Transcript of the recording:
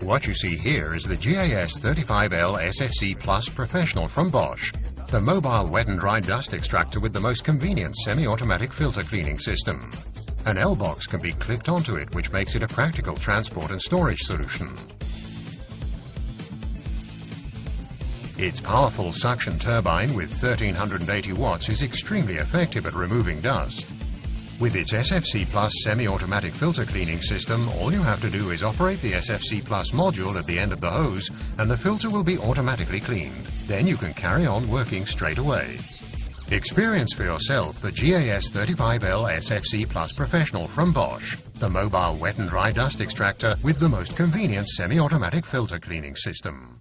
What you see here is the GAS 35L SFC Plus Professional from Bosch, the mobile wet and dry dust extractor with the most convenient semi-automatic filter cleaning system. An L box can be clipped onto it, which makes it a practical transport and storage solution. Its powerful suction turbine with 1380 watts is extremely effective at removing dust. With its SFC Plus semi-automatic filter cleaning system, all you have to do is operate the SFC Plus module at the end of the hose and the filter will be automatically cleaned. Then you can carry on working straight away. Experience for yourself the GAS 35L SFC Plus Professional from Bosch, the mobile wet and dry dust extractor with the most convenient semi-automatic filter cleaning system.